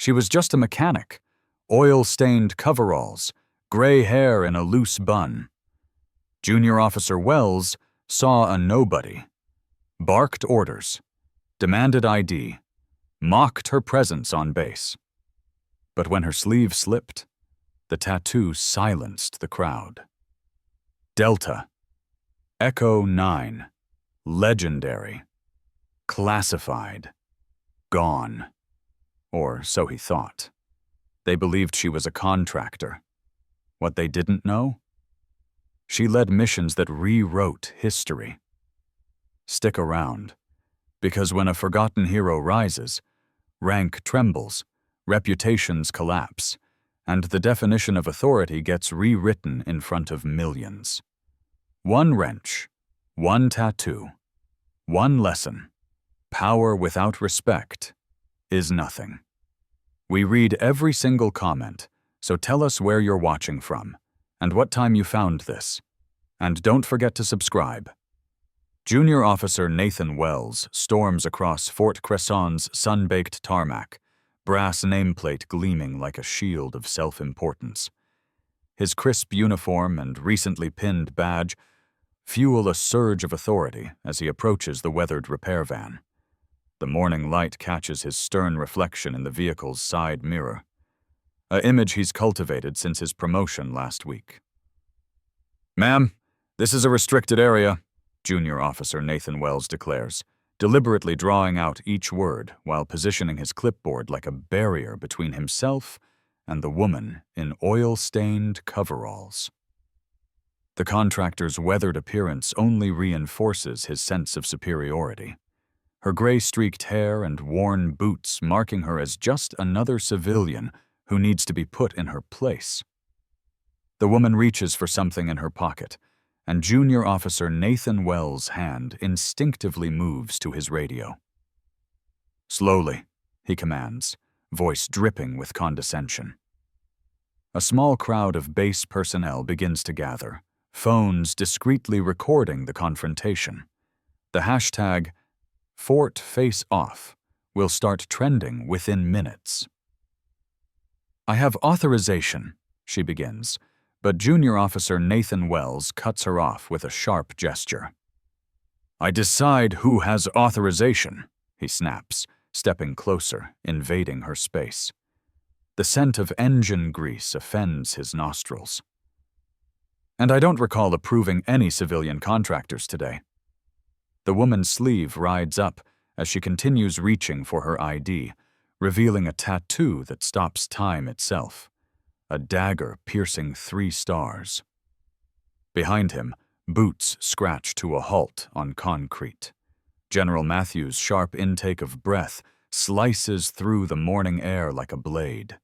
She was just a mechanic. Oil-stained coveralls, gray hair in a loose bun. Junior Officer Wells saw a nobody. Barked orders. Demanded ID. Mocked her presence on base. But when her sleeve slipped, the tattoo silenced the crowd. Delta. Echo 9. Legendary. Classified. Gone. Or so he thought. They believed she was a contractor. What they didn't know? She led missions that rewrote history. Stick around, because when a forgotten hero rises, rank trembles, reputations collapse, and the definition of authority gets rewritten in front of millions. One wrench, one tattoo, one lesson. Power without respect is nothing. We read every single comment, so tell us where you're watching from and what time you found this. And don't forget to subscribe. Junior Officer Nathan Wells storms across Fort Cresson's sun-baked tarmac, brass nameplate gleaming like a shield of self-importance. His crisp uniform and recently pinned badge fuel a surge of authority as he approaches the weathered repair van. The morning light catches his stern reflection in the vehicle's side mirror, an image he's cultivated since his promotion last week. "Ma'am, this is a restricted area," Junior Officer Nathan Wells declares, deliberately drawing out each word while positioning his clipboard like a barrier between himself and the woman in oil-stained coveralls. The contractor's weathered appearance only reinforces his sense of superiority, her gray-streaked hair and worn boots marking her as just another civilian who needs to be put in her place. The woman reaches for something in her pocket, and Junior Officer Nathan Wells' hand instinctively moves to his radio. "Slowly," he commands, voice dripping with condescension. A small crowd of base personnel begins to gather, phones discreetly recording the confrontation. The hashtag #FortFaceOff will start trending within minutes. "I have authorization," she begins, but Junior Officer Nathan Wells cuts her off with a sharp gesture. "I decide who has authorization," he snaps, stepping closer, invading her space. The scent of engine grease offends his nostrils. "And I don't recall approving any civilian contractors today." The woman's sleeve rides up as she continues reaching for her ID, revealing a tattoo that stops time itself. A dagger piercing 3 stars. Behind him, boots scratch to a halt on concrete. General Matthews' sharp intake of breath slices through the morning air like a blade.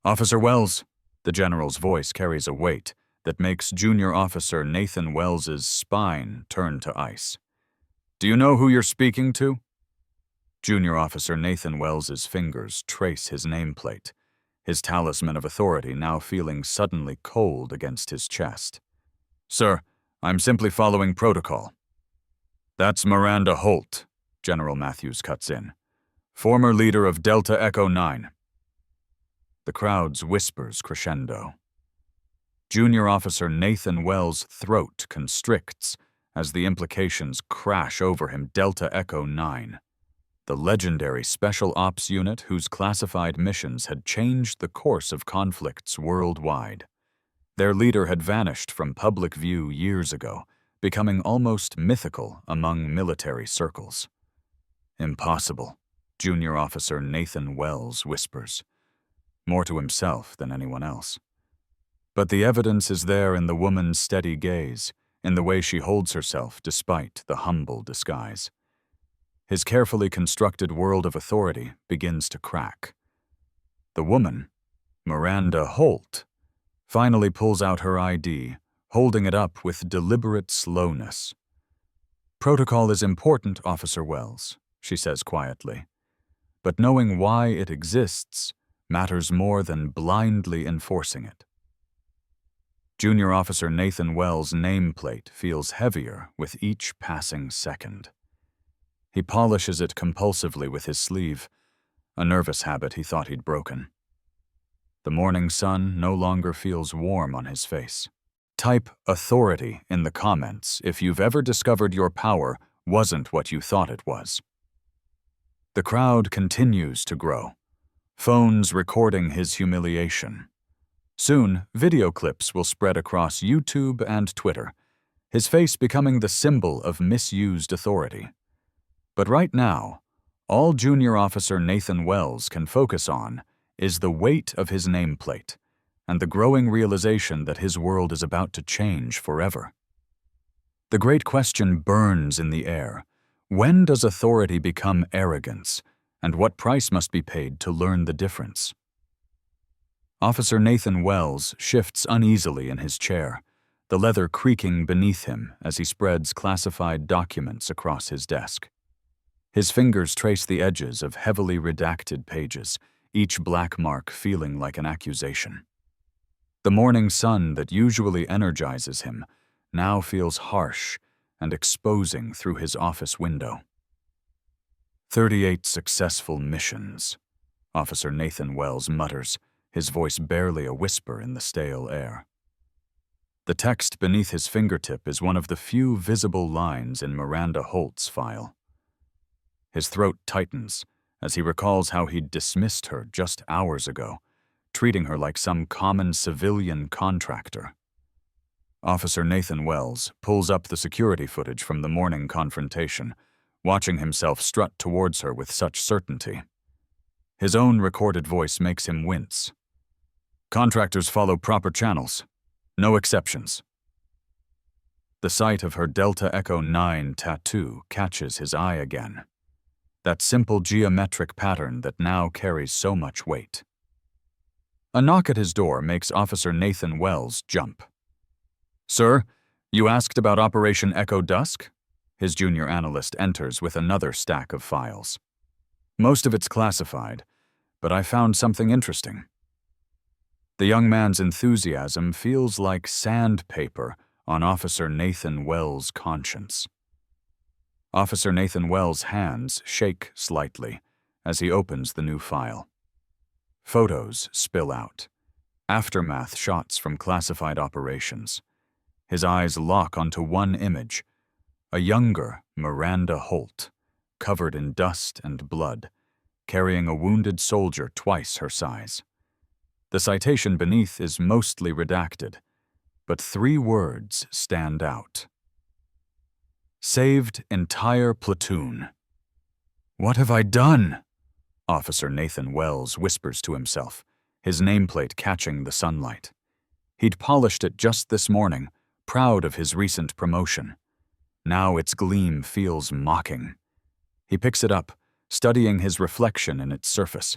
"Officer Wells," the general's voice carries a weight that makes Junior Officer Nathan Wells's spine turn to ice. "Do you know who you're speaking to?" Junior Officer Nathan Wells's fingers trace his nameplate, his talisman of authority now feeling suddenly cold against his chest. "Sir, I'm simply following protocol." "That's Miranda Holt," General Matthews cuts in, "former leader of Delta Echo 9. The crowd's whispers crescendo. Junior Officer Nathan Wells' throat constricts as the implications crash over him. Delta Echo 9. The legendary Special Ops unit whose classified missions had changed the course of conflicts worldwide. Their leader had vanished from public view years ago, becoming almost mythical among military circles. "Impossible," Junior Officer Nathan Wells whispers, more to himself than anyone else. But the evidence is there in the woman's steady gaze, in the way she holds herself despite the humble disguise. His carefully constructed world of authority begins to crack. The woman, Miranda Holt, finally pulls out her ID, holding it up with deliberate slowness. "Protocol is important, Officer Wells," she says quietly. "But knowing why it exists matters more than blindly enforcing it." Junior Officer Nathan Wells' nameplate feels heavier with each passing second. He polishes it compulsively with his sleeve, a nervous habit he thought he'd broken. The morning sun no longer feels warm on his face. Type authority in the comments if you've ever discovered your power wasn't what you thought it was. The crowd continues to grow, phones recording his humiliation. Soon, video clips will spread across YouTube and Twitter, his face becoming the symbol of misused authority. But right now, all Junior Officer Nathan Wells can focus on is the weight of his nameplate and the growing realization that his world is about to change forever. The great question burns in the air. When does authority become arrogance, and what price must be paid to learn the difference? Officer Nathan Wells shifts uneasily in his chair, the leather creaking beneath him as he spreads classified documents across his desk. His fingers trace the edges of heavily redacted pages, each black mark feeling like an accusation. The morning sun that usually energizes him now feels harsh and exposing through his office window. 38 successful missions, Officer Nathan Wells mutters, his voice barely a whisper in the stale air. The text beneath his fingertip is one of the few visible lines in Miranda Holt's file. His throat tightens as he recalls how he'd dismissed her just hours ago, treating her like some common civilian contractor. Officer Nathan Wells pulls up the security footage from the morning confrontation, watching himself strut towards her with such certainty. His own recorded voice makes him wince. Contractors follow proper channels. No exceptions. The sight of her Delta Echo 9 tattoo catches his eye again. That simple geometric pattern that now carries so much weight. A knock at his door makes Officer Nathan Wells jump. "Sir, you asked about Operation Echo Dusk?" His junior analyst enters with another stack of files. "Most of it's classified, but I found something interesting." The young man's enthusiasm feels like sandpaper on Officer Nathan Wells' conscience. Officer Nathan Wells' hands shake slightly as he opens the new file. Photos spill out, aftermath shots from classified operations. His eyes lock onto one image, a younger Miranda Holt, covered in dust and blood, carrying a wounded soldier twice her size. The citation beneath is mostly redacted, but 3 words stand out. Saved entire platoon. "What have I done?" Officer Nathan Wells whispers to himself, his nameplate catching the sunlight. He'd polished it just this morning, proud of his recent promotion. Now its gleam feels mocking. He picks it up, studying his reflection in its surface.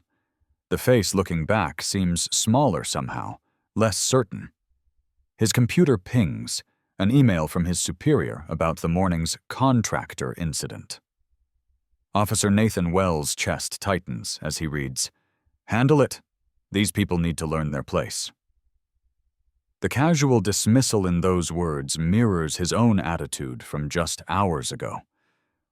The face looking back seems smaller somehow, less certain. His computer pings, an email from his superior about the morning's contractor incident. Officer Nathan Wells' chest tightens as he reads, "Handle it. These people need to learn their place." The casual dismissal in those words mirrors his own attitude from just hours ago.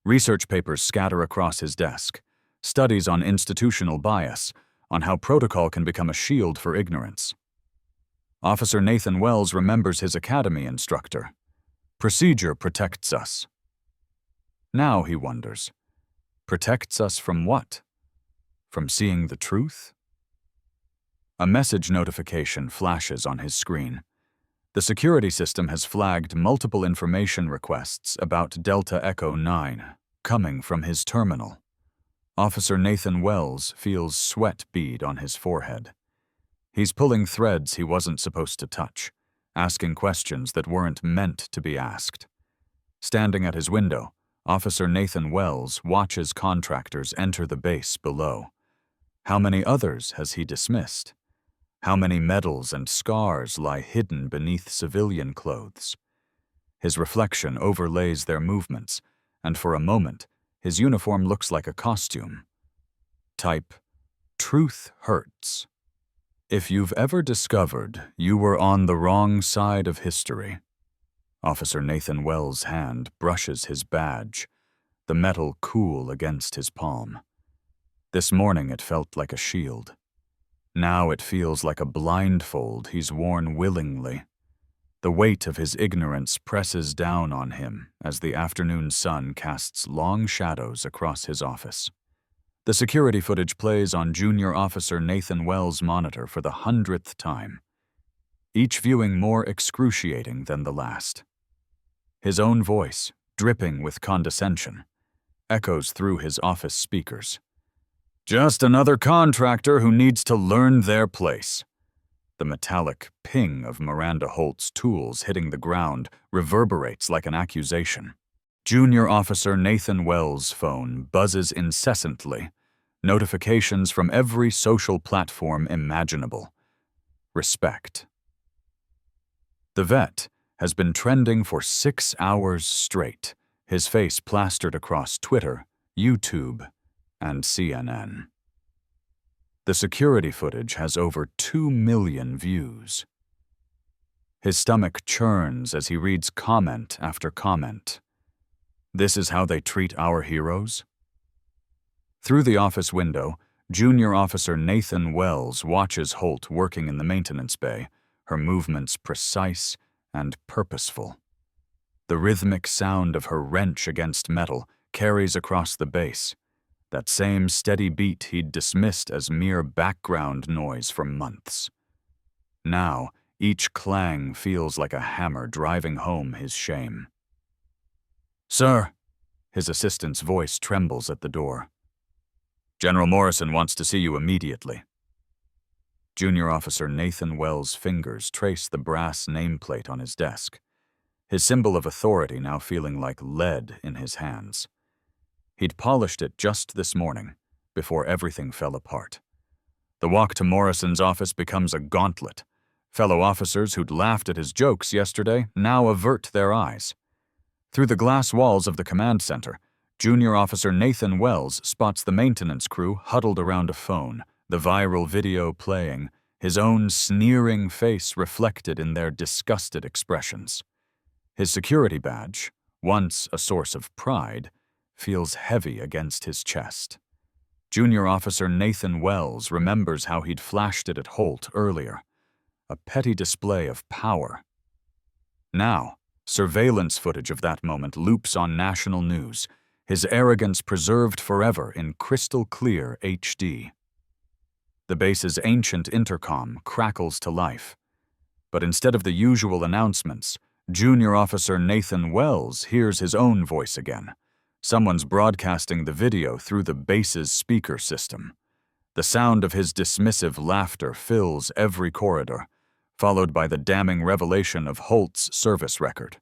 Research papers scatter across his desk, studies on institutional bias, on how protocol can become a shield for ignorance. Officer Nathan Wells remembers his academy instructor. Procedure protects us. Now he wonders, protects us from what? From seeing the truth? A message notification flashes on his screen. The security system has flagged multiple information requests about Delta Echo 9 coming from his terminal. Officer Nathan Wells feels sweat bead on his forehead. He's pulling threads he wasn't supposed to touch, asking questions that weren't meant to be asked. Standing at his window, Officer Nathan Wells watches contractors enter the base below. How many others has he dismissed? How many medals and scars lie hidden beneath civilian clothes? His reflection overlays their movements, and for a moment, his uniform looks like a costume. Type, "Truth hurts." If you've ever discovered you were on the wrong side of history, Officer Nathan Wells' hand brushes his badge, the metal cool against his palm. This morning it felt like a shield. Now it feels like a blindfold he's worn willingly. The weight of his ignorance presses down on him as the afternoon sun casts long shadows across his office. The security footage plays on Junior Officer Nathan Wells' monitor for the 100th time, each viewing more excruciating than the last. His own voice, dripping with condescension, echoes through his office speakers. "Just another contractor who needs to learn their place." The metallic ping of Miranda Holt's tools hitting the ground reverberates like an accusation. Junior Officer Nathan Wells' phone buzzes incessantly, notifications from every social platform imaginable. Respect. The vet has been trending for 6 hours straight, his face plastered across Twitter, YouTube, and CNN. The security footage has over 2 million views. His stomach churns as he reads comment after comment. This is how they treat our heroes? Through the office window, Junior Officer Nathan Wells watches Holt working in the maintenance bay, her movements precise and purposeful. The rhythmic sound of her wrench against metal carries across the base, that same steady beat he'd dismissed as mere background noise for months. Now, each clang feels like a hammer driving home his shame. "Sir," his assistant's voice trembles at the door. "General Morrison wants to see you immediately." Junior Officer Nathan Wells' fingers trace the brass nameplate on his desk, his symbol of authority now feeling like lead in his hands. He'd polished it just this morning, before everything fell apart. The walk to Morrison's office becomes a gauntlet. Fellow officers who'd laughed at his jokes yesterday now avert their eyes. Through the glass walls of the command center, Junior Officer Nathan Wells spots the maintenance crew huddled around a phone, the viral video playing, his own sneering face reflected in their disgusted expressions. His security badge, once a source of pride, feels heavy against his chest. Junior Officer Nathan Wells remembers how he'd flashed it at Holt earlier, a petty display of power. Now, surveillance footage of that moment loops on national news, his arrogance preserved forever in crystal-clear HD. The base's ancient intercom crackles to life, but instead of the usual announcements, Junior Officer Nathan Wells hears his own voice again. Someone's broadcasting the video through the base's speaker system. The sound of his dismissive laughter fills every corridor, followed by the damning revelation of Holt's service record.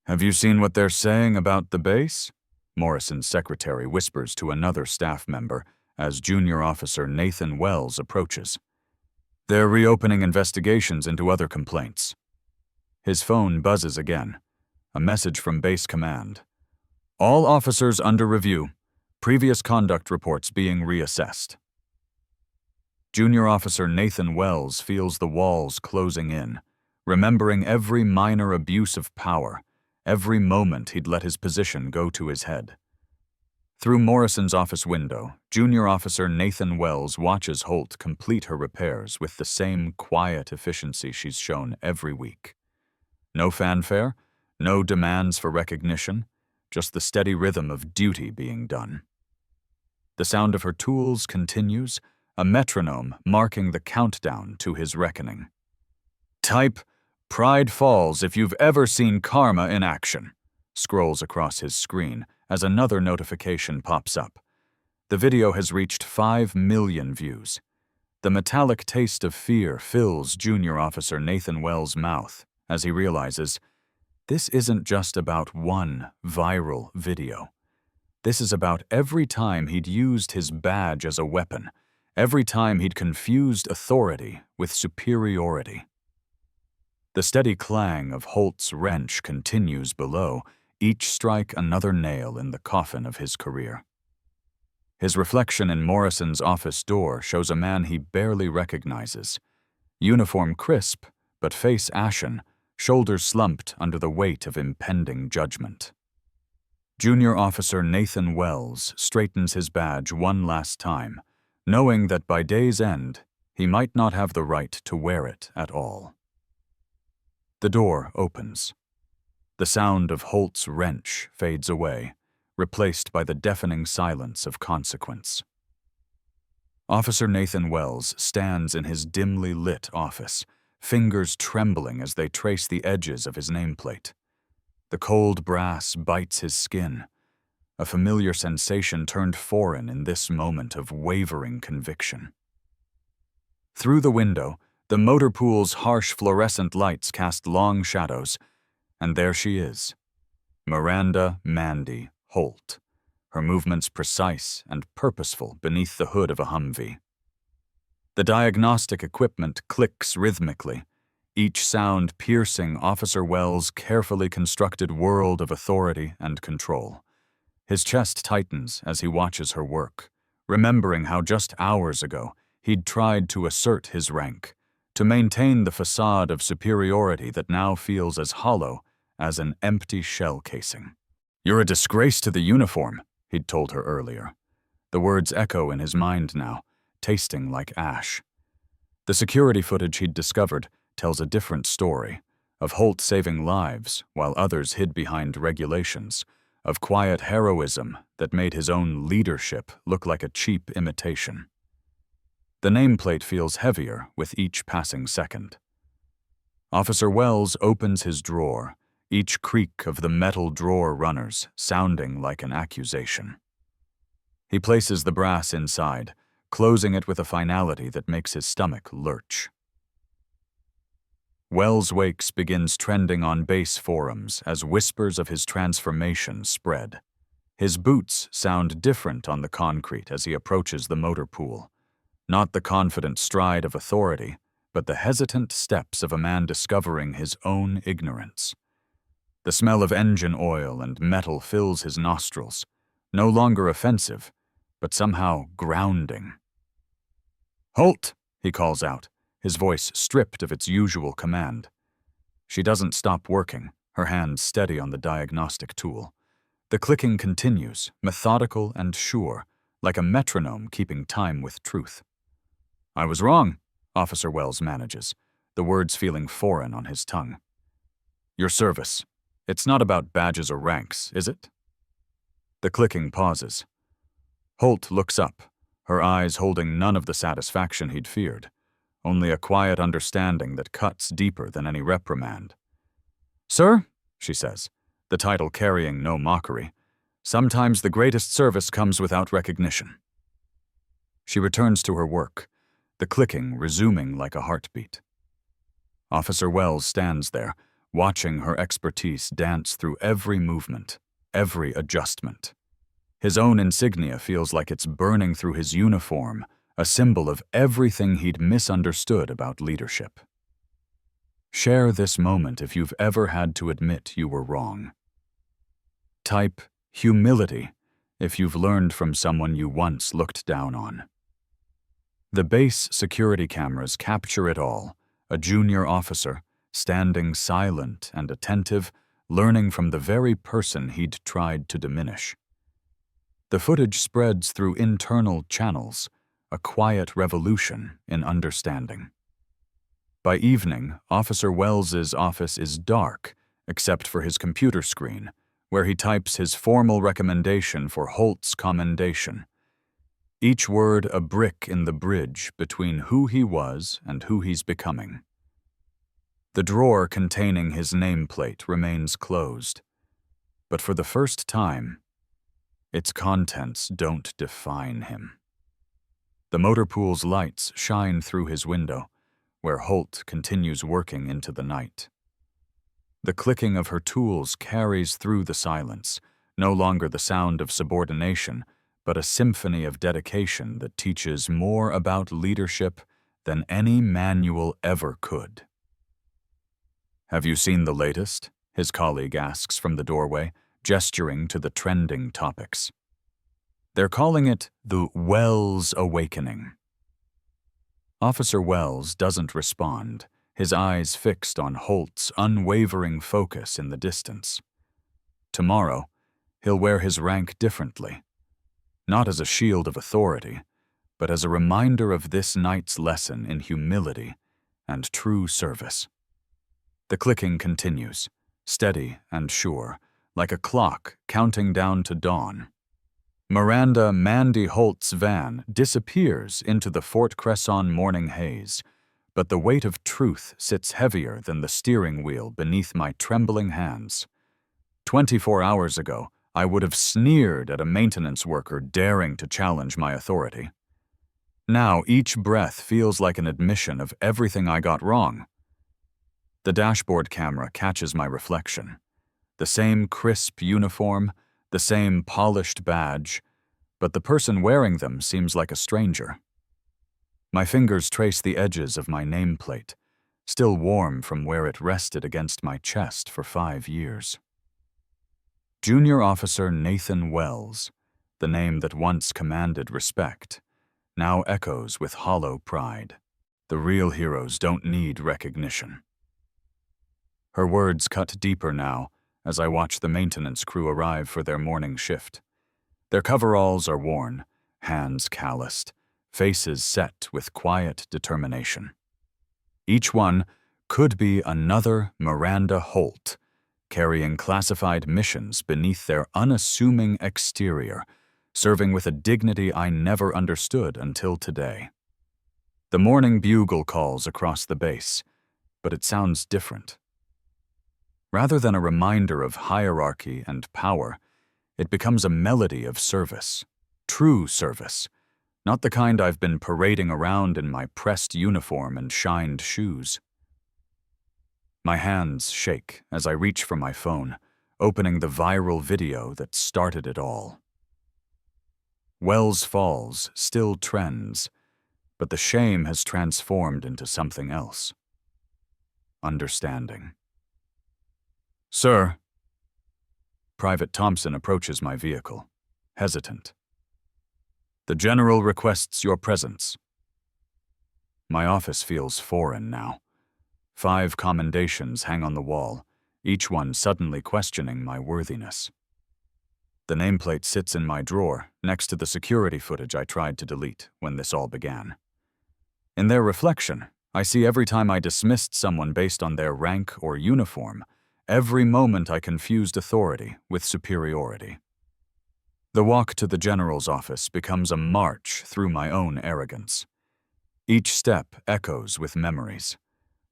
"Have you seen what they're saying about the base?" Morrison's secretary whispers to another staff member as Junior Officer Nathan Wells approaches. "They're reopening investigations into other complaints." His phone buzzes again, a message from base command. "All officers under review. Previous conduct reports being reassessed." Junior Officer Nathan Wells feels the walls closing in, remembering every minor abuse of power, every moment he'd let his position go to his head. Through Morrison's office window, Junior Officer Nathan Wells watches Holt complete her repairs with the same quiet efficiency she's shown every week. No fanfare, no demands for recognition, just the steady rhythm of duty being done. The sound of her tools continues, a metronome marking the countdown to his reckoning. "Type, Pride Falls if you've ever seen karma in action," scrolls across his screen as another notification pops up. The video has reached 5 million views. The metallic taste of fear fills Junior Officer Nathan Wells' mouth as he realizes this isn't just about one viral video. This is about every time he'd used his badge as a weapon, every time he'd confused authority with superiority. The steady clang of Holt's wrench continues below, each strike another nail in the coffin of his career. His reflection in Morrison's office door shows a man he barely recognizes. Uniform crisp, but face ashen, shoulders slumped under the weight of impending judgment. Junior Officer Nathan Wells straightens his badge one last time, knowing that by day's end, he might not have the right to wear it at all. The door opens. The sound of Holt's wrench fades away, replaced by the deafening silence of consequence. Officer Nathan Wells stands in his dimly lit office, fingers trembling as they trace the edges of his nameplate. The cold brass bites his skin, a familiar sensation turned foreign in this moment of wavering conviction. Through the window, the motor pool's harsh fluorescent lights cast long shadows, and there she is, Miranda Mandy Holt, her movements precise and purposeful beneath the hood of a Humvee. The diagnostic equipment clicks rhythmically, each sound piercing Officer Wells' carefully constructed world of authority and control. His chest tightens as he watches her work, remembering how just hours ago he'd tried to assert his rank, to maintain the facade of superiority that now feels as hollow as an empty shell casing. "You're a disgrace to the uniform," he'd told her earlier. The words echo in his mind now, tasting like ash. The security footage he'd discovered tells a different story, of Holt saving lives while others hid behind regulations, of quiet heroism that made his own leadership look like a cheap imitation. The nameplate feels heavier with each passing second. Officer Wells opens his drawer, each creak of the metal drawer runners sounding like an accusation. He places the brass inside, closing it with a finality that makes his stomach lurch. Wells' Wakes begins trending on base forums as whispers of his transformation spread. His boots sound different on the concrete as he approaches the motor pool. Not the confident stride of authority, but the hesitant steps of a man discovering his own ignorance. The smell of engine oil and metal fills his nostrils, no longer offensive, but somehow grounding. "Holt!" he calls out, his voice stripped of its usual command. She doesn't stop working, her hands steady on the diagnostic tool. The clicking continues, methodical and sure, like a metronome keeping time with truth. "I was wrong," Officer Wells manages, the words feeling foreign on his tongue. "Your service. It's not about badges or ranks, is it?" The clicking pauses. Holt looks up, her eyes holding none of the satisfaction he'd feared, only a quiet understanding that cuts deeper than any reprimand. "Sir," she says, the title carrying no mockery, "sometimes the greatest service comes without recognition." She returns to her work, the clicking resuming like a heartbeat. Officer Wells stands there, watching her expertise dance through every movement, every adjustment. His own insignia feels like it's burning through his uniform, a symbol of everything he'd misunderstood about leadership. Share this moment if you've ever had to admit you were wrong. Type humility if you've learned from someone you once looked down on. The base security cameras capture it all, a junior officer, standing silent and attentive, learning from the very person he'd tried to diminish. The footage spreads through internal channels, a quiet revolution in understanding. By evening, Officer Wells's office is dark, except for his computer screen, where he types his formal recommendation for Holt's commendation. Each word a brick in the bridge between who he was and who he's becoming. The drawer containing his nameplate remains closed, but for the first time, its contents don't define him. The motor pool's lights shine through his window, where Holt continues working into the night. The clicking of her tools carries through the silence, no longer the sound of subordination, but a symphony of dedication that teaches more about leadership than any manual ever could. "Have you seen the latest?" his colleague asks from the doorway, gesturing to the trending topics. They're calling it the Wells Awakening. Officer Wells doesn't respond, his eyes fixed on Holt's unwavering focus in the distance. Tomorrow, he'll wear his rank differently, not as a shield of authority, but as a reminder of this night's lesson in humility and true service. The clicking continues, steady and sure, like a clock counting down to dawn. Miranda Mandy Holt's van disappears into the Fort Cresson morning haze, but the weight of truth sits heavier than the steering wheel beneath my trembling hands. 24 hours ago, I would have sneered at a maintenance worker daring to challenge my authority. Now each breath feels like an admission of everything I got wrong. The dashboard camera catches my reflection. The same crisp uniform, the same polished badge, but the person wearing them seems like a stranger. My fingers trace the edges of my nameplate, still warm from where it rested against my chest for 5 years. Junior Officer Nathan Wells, the name that once commanded respect, now echoes with hollow pride. The real heroes don't need recognition. Her words cut deeper now as I watch the maintenance crew arrive for their morning shift. Their coveralls are worn, hands calloused, faces set with quiet determination. Each one could be another Miranda Holt, carrying classified missions beneath their unassuming exterior, serving with a dignity I never understood until today. The morning bugle calls across the base, but it sounds different. Rather than a reminder of hierarchy and power, it becomes a melody of service, true service, not the kind I've been parading around in my pressed uniform and shined shoes. My hands shake as I reach for my phone, opening the viral video that started it all. Wells Falls still trends, but the shame has transformed into something else. Understanding. Sir. Private Thompson approaches my vehicle, hesitant. The General requests your presence. My office feels foreign now. 5 commendations hang on the wall, each one suddenly questioning my worthiness. The nameplate sits in my drawer, next to the security footage I tried to delete when this all began. In their reflection, I see every time I dismissed someone based on their rank or uniform, every moment I confused authority with superiority. The walk to the General's office becomes a march through my own arrogance. Each step echoes with memories.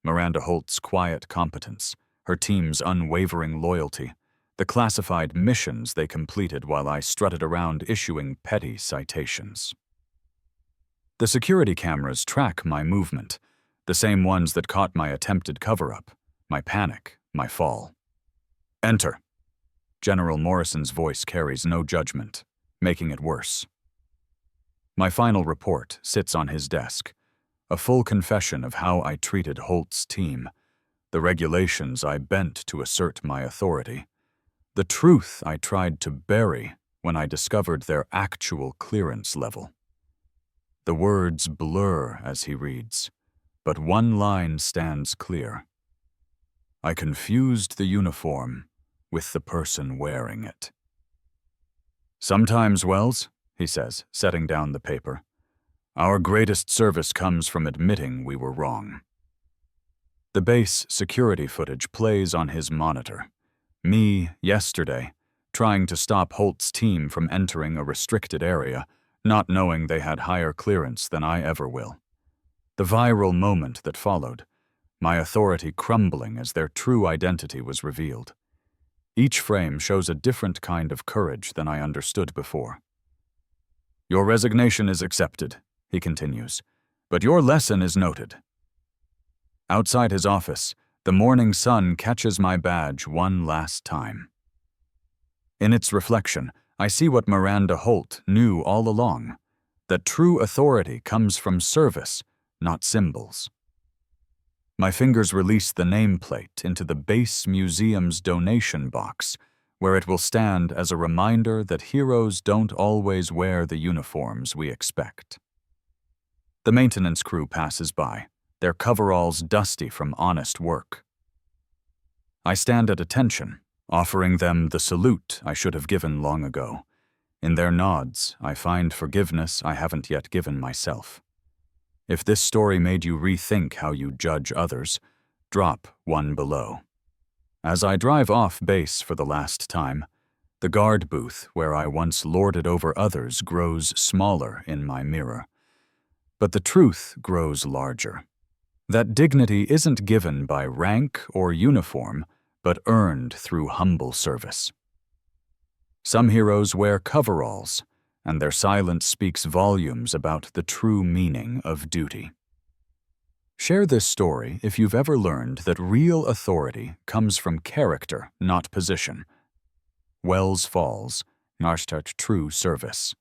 Miranda Holt's quiet competence, her team's unwavering loyalty, the classified missions they completed while I strutted around issuing petty citations. The security cameras track my movement, the same ones that caught my attempted cover-up, my panic, my fall. Enter. General Morrison's voice carries no judgment, making it worse. My final report sits on his desk, a full confession of how I treated Holt's team, the regulations I bent to assert my authority, the truth I tried to bury when I discovered their actual clearance level. The words blur as he reads, but one line stands clear. I confused the uniform with the person wearing it. Sometimes, Wells, he says, setting down the paper, our greatest service comes from admitting we were wrong. The base security footage plays on his monitor. Me, yesterday, trying to stop Holt's team from entering a restricted area, not knowing they had higher clearance than I ever will. The viral moment that followed, my authority crumbling as their true identity was revealed. Each frame shows a different kind of courage than I understood before. Your resignation is accepted, he continues, but your lesson is noted. Outside his office, the morning sun catches my badge one last time. In its reflection, I see what Miranda Holt knew all along, that true authority comes from service, not symbols. My fingers release the nameplate into the base museum's donation box, where it will stand as a reminder that heroes don't always wear the uniforms we expect. The maintenance crew passes by, their coveralls dusty from honest work. I stand at attention, offering them the salute I should have given long ago. In their nods, I find forgiveness I haven't yet given myself. If this story made you rethink how you judge others, drop one below. As I drive off base for the last time, the guard booth where I once lorded over others grows smaller in my mirror. But the truth grows larger. That dignity isn't given by rank or uniform, but earned through humble service. Some heroes wear coveralls, and their silence speaks volumes about the true meaning of duty. Share this story if you've ever learned that real authority comes from character, not position. Wells Falls, Narstart True Service.